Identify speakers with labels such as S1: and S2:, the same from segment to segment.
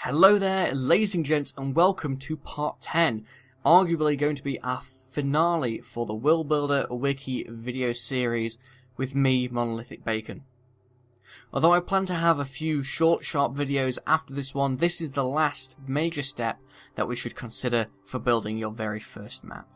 S1: Hello there, ladies and gents, and welcome to part 10, arguably going to be our finale for the World Builder Wiki video series with me, MonolithicBacon. Although I plan to have a few short, sharp videos after this one, this is the last major step that we should consider for building your very first map.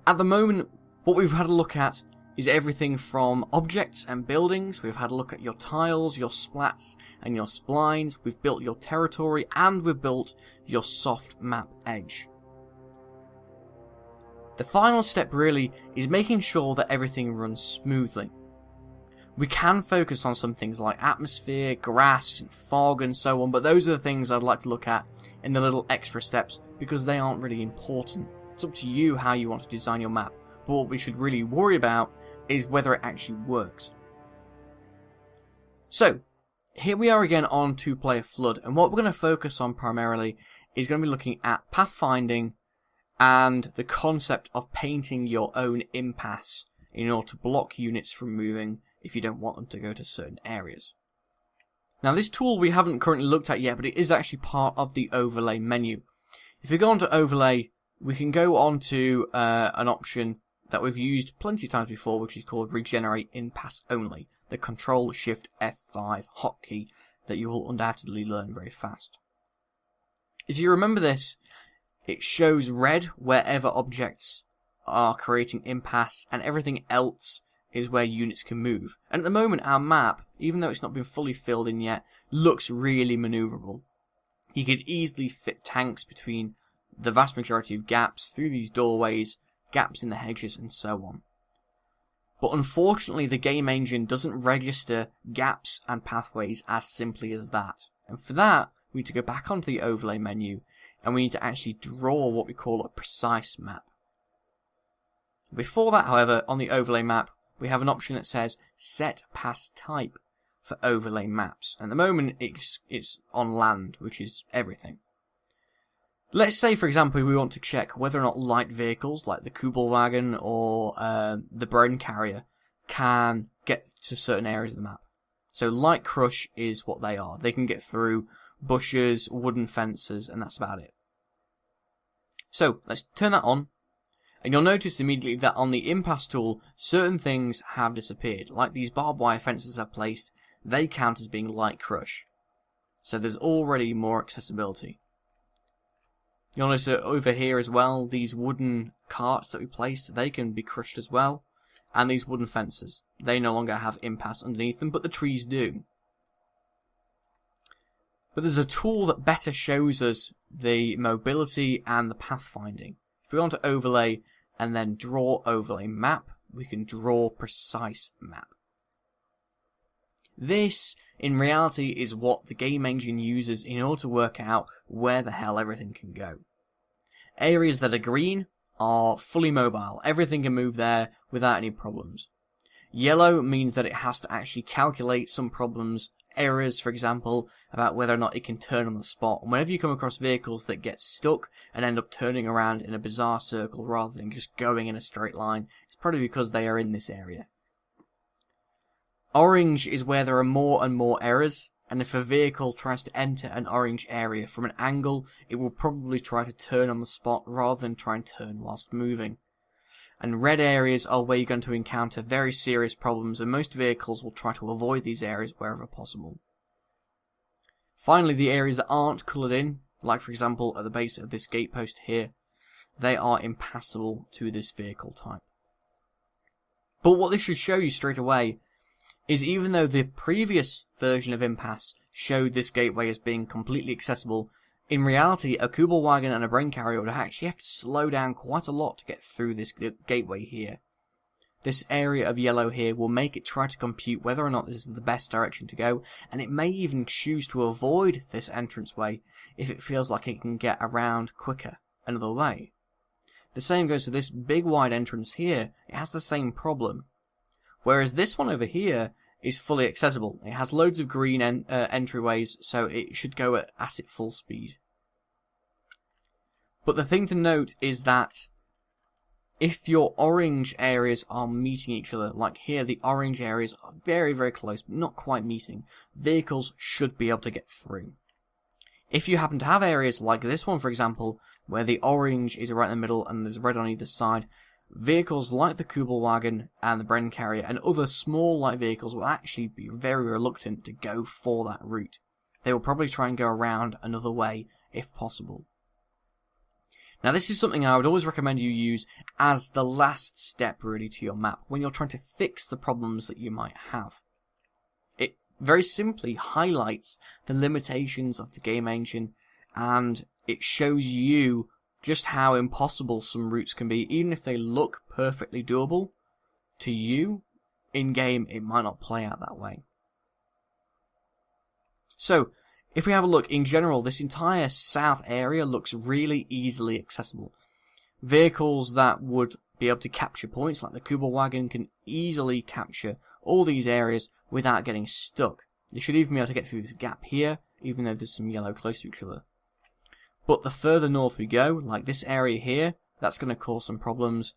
S1: At the moment, what we've had a look at is everything from objects and buildings. We've had a look at your tiles, your splats, and your splines. We've built your territory, and we've built your soft map edge. The final step really is making sure that everything runs smoothly. We can focus on some things like atmosphere, grass, and fog, and so on, but those are the things I'd like to look at in the little extra steps because they aren't really important. It's up to you how you want to design your map, but what we should really worry about is whether it actually works. So, here we are again on 2-player Flood, and what we're going to focus on primarily is going to be looking at pathfinding and the concept of painting your own impasse in order to block units from moving if you don't want them to go to certain areas. Now, this tool we haven't currently looked at yet, but it is actually part of the overlay menu. If you go onto overlay, we can go on to an option that we've used plenty of times before, which is called Regenerate Impasse Only, the Control-Shift-F5 hotkey that you will undoubtedly learn very fast. If you remember this, it shows red wherever objects are creating impasse, and everything else is where units can move. And at the moment, our map, even though it's not been fully filled in yet, looks really manoeuvrable. You could easily fit tanks between the vast majority of gaps, through these doorways, gaps in the hedges, and so on. But unfortunately, the game engine doesn't register gaps and pathways as simply as that. And for that, we need to go back onto the overlay menu, and we need to actually draw what we call a precise map. Before that, however, on the overlay map, we have an option that says Set Pass Type for overlay maps. At the moment, it's on land, which is everything. Let's say, for example, we want to check whether or not light vehicles like the Kubelwagen or the Brain Carrier can get to certain areas of the map. So light crush is what they are. They can get through bushes, wooden fences, and that's about it. So let's turn that on, and you'll notice immediately that on the Impasse tool, certain things have disappeared. Like these barbed wire fences I've placed, they count as being light crush. So there's already more accessibility. You'll notice that over here as well, these wooden carts that we placed, they can be crushed as well. And these wooden fences, they no longer have impasse underneath them, but the trees do. But there's a tool that better shows us the mobility and the pathfinding. If we go on to overlay and then draw overlay map, we can draw precise map. This, in reality, is what the game engine uses in order to work out where the hell everything can go. Areas that are green are fully mobile. Everything can move there without any problems. Yellow means that it has to actually calculate some problems, errors, for example, about whether or not it can turn on the spot. And whenever you come across vehicles that get stuck and end up turning around in a bizarre circle rather than just going in a straight line, it's probably because they are in this area. Orange is where there are more and more errors, and if a vehicle tries to enter an orange area from an angle, it will probably try to turn on the spot rather than try and turn whilst moving. And red areas are where you're going to encounter very serious problems, and most vehicles will try to avoid these areas wherever possible. Finally, the areas that aren't coloured in, like for example at the base of this gatepost here, they are impassable to this vehicle type. But what this should show you straight away is even though the previous version of Impasse showed this gateway as being completely accessible, in reality a Kubelwagen and a Brain Carrier would actually have to slow down quite a lot to get through this gateway here. This area of yellow here will make it try to compute whether or not this is the best direction to go, and it may even choose to avoid this entranceway if it feels like it can get around quicker another way. The same goes for this big wide entrance here. It has the same problem. Whereas this one over here is fully accessible. It has loads of green entryways, so it should go at it full speed. But the thing to note is that if your orange areas are meeting each other, like here the orange areas are very, very close, but not quite meeting, vehicles should be able to get through. If you happen to have areas like this one, for example, where the orange is right in the middle and there's red on either side, vehicles like the Kubelwagen and the Bren Carrier and other small light vehicles will actually be very reluctant to go for that route. They will probably try and go around another way if possible. Now this is something I would always recommend you use as the last step really to your map when you're trying to fix the problems that you might have. It very simply highlights the limitations of the game engine, and it shows you just how impossible some routes can be. Even if they look perfectly doable to you, in game it might not play out that way. So, if we have a look, in general, this entire south area looks really easily accessible. Vehicles that would be able to capture points, like the Kubelwagen, can easily capture all these areas without getting stuck. They should even be able to get through this gap here, even though there's some yellow close to each other. But the further north we go, like this area here, that's going to cause some problems,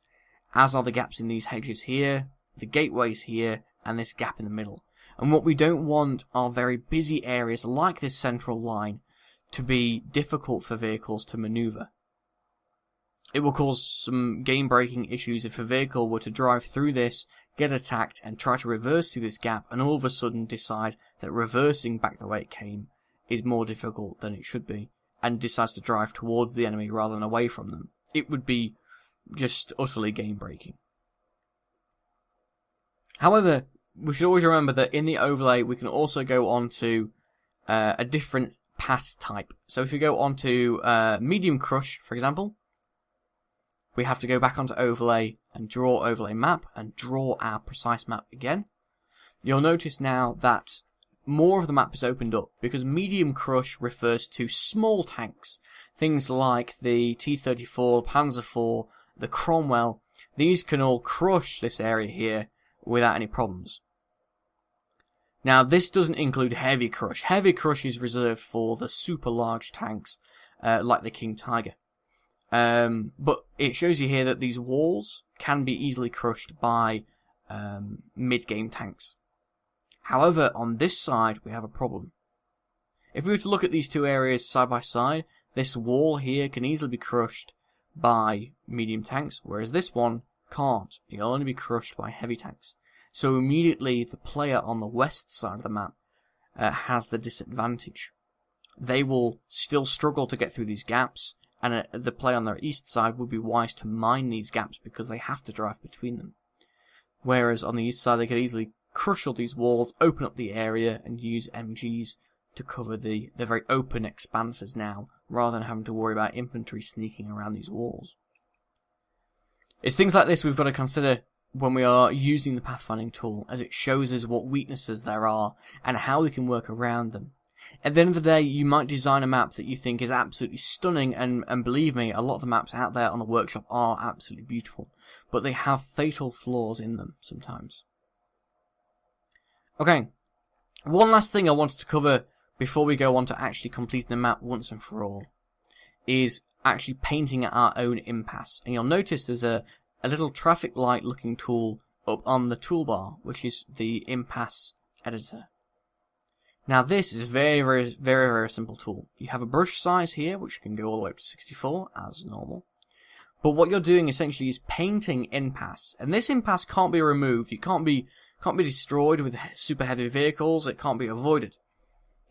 S1: as are the gaps in these hedges here, the gateways here, and this gap in the middle. And what we don't want are very busy areas like this central line to be difficult for vehicles to maneuver. It will cause some game-breaking issues if a vehicle were to drive through this, get attacked, and try to reverse through this gap, and all of a sudden decide that reversing back the way it came is more difficult than it should be, and decides to drive towards the enemy rather than away from them. It would be just utterly game-breaking. However, we should always remember that in the overlay we can also go on to a different pass type. So if you go on to medium crush, for example, we have to go back onto overlay and draw overlay map and draw our precise map again. You'll notice now that more of the map is opened up because medium crush refers to small tanks, things like the T-34, Panzer IV, the Cromwell. These can all crush this area here without any problems. Now this doesn't include heavy crush. Heavy crush is reserved for the super large tanks like the King Tiger. But it shows you here that these walls can be easily crushed by mid-game tanks. However, on this side we have a problem. If we were to look at these two areas side by side, this wall here can easily be crushed by medium tanks, whereas this one can't. It can only be crushed by heavy tanks. So immediately the player on the west side of the map has the disadvantage. They will still struggle to get through these gaps, and the player on their east side would be wise to mine these gaps because they have to drive between them. Whereas on the east side they could easily crush all these walls, open up the area, and use MGs to cover the very open expanses now, rather than having to worry about infantry sneaking around these walls. It's things like this we've got to consider when we are using the pathfinding tool, as it shows us what weaknesses there are and how we can work around them. At the end of the day, you might design a map that you think is absolutely stunning, and believe me, a lot of the maps out there on the workshop are absolutely beautiful, but they have fatal flaws in them sometimes. Okay, one last thing I wanted to cover before we go on to actually completing the map once and for all is actually painting our own impasse. And you'll notice there's a little traffic light looking tool up on the toolbar, which is the Impasse Editor. Now this is a very simple tool. You have a brush size here, which can go all the way up to 64 as normal. But what you're doing essentially is painting impasse, and this impasse can't be removed. It can't be destroyed with super heavy vehicles. It can't be avoided.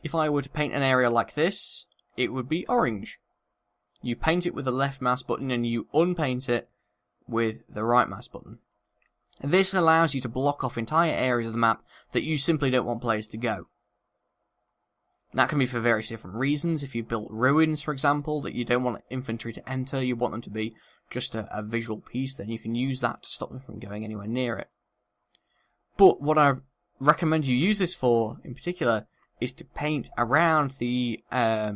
S1: If I were to paint an area like this, it would be orange. You paint it with the left mouse button and you unpaint it with the right mouse button. And this allows you to block off entire areas of the map that you simply don't want players to go. That can be for various different reasons. If you've built ruins, for example, that you don't want infantry to enter, you want them to be just a visual piece, then you can use that to stop them from going anywhere near it. But what I recommend you use this for, in particular, is to paint around the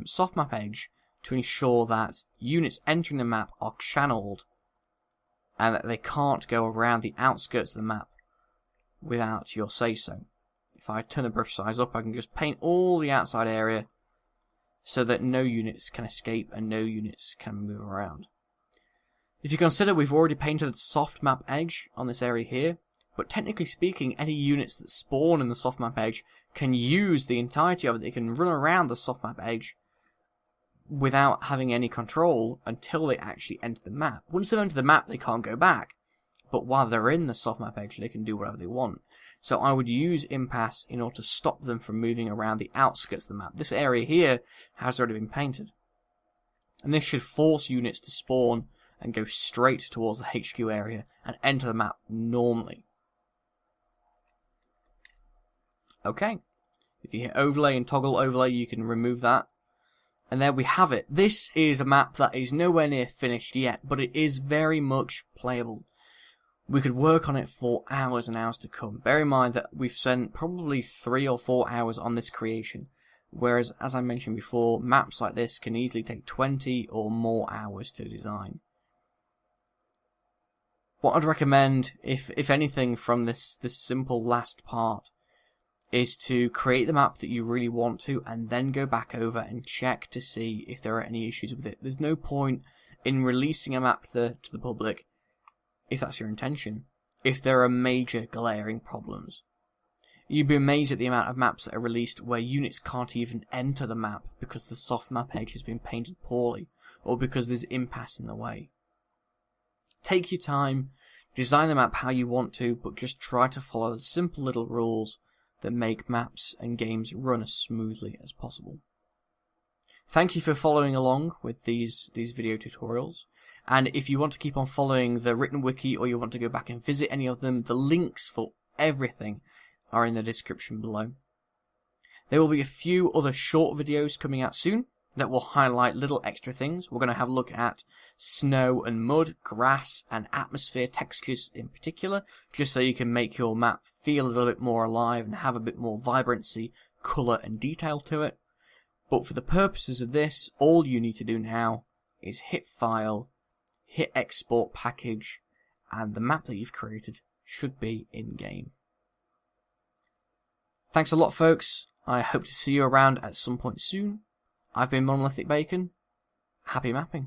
S1: soft map edge to ensure that units entering the map are channeled and that they can't go around the outskirts of the map without your say-so. If I turn the brush size up, I can just paint all the outside area so that no units can escape and no units can move around. If you consider we've already painted the soft map edge on this area here, but technically speaking, any units that spawn in the soft map edge can use the entirety of it. They can run around the soft map edge without having any control until they actually enter the map. Once they've entered the map, they can't go back. But while they're in the soft map edge, they can do whatever they want. So I would use Impasse in order to stop them from moving around the outskirts of the map. This area here has already been painted. And this should force units to spawn and go straight towards the HQ area and enter the map normally. Okay. If you hit overlay and toggle overlay, you can remove that. And there we have it. This is a map that is nowhere near finished yet, but it is very much playable. We could work on it for hours and hours to come. Bear in mind that we've spent probably 3 or 4 hours on this creation, whereas, as I mentioned before, maps like this can easily take 20 or more hours to design. What I'd recommend, if anything, from this simple last part, is to create the map that you really want to, and then go back over and check to see if there are any issues with it. There's no point in releasing a map to the public, if that's your intention, if there are major glaring problems. You'd be amazed at the amount of maps that are released where units can't even enter the map because the soft map edge has been painted poorly, or because there's impasse in the way. Take your time, design the map how you want to, but just try to follow the simple little rules that make maps and games run as smoothly as possible. Thank you for following along with these video tutorials. And if you want to keep on following the written wiki, or you want to go back and visit any of them, the links for everything are in the description below. There will be a few other short videos coming out soon that will highlight little extra things. We're going to have a look at snow and mud, grass and atmosphere textures in particular, just so you can make your map feel a little bit more alive and have a bit more vibrancy, colour and detail to it. But for the purposes of this, all you need to do now is hit File, hit Export Package, and the map that you've created should be in-game. Thanks a lot, folks. I hope to see you around at some point soon. I've been MonolithicBacon. Happy mapping.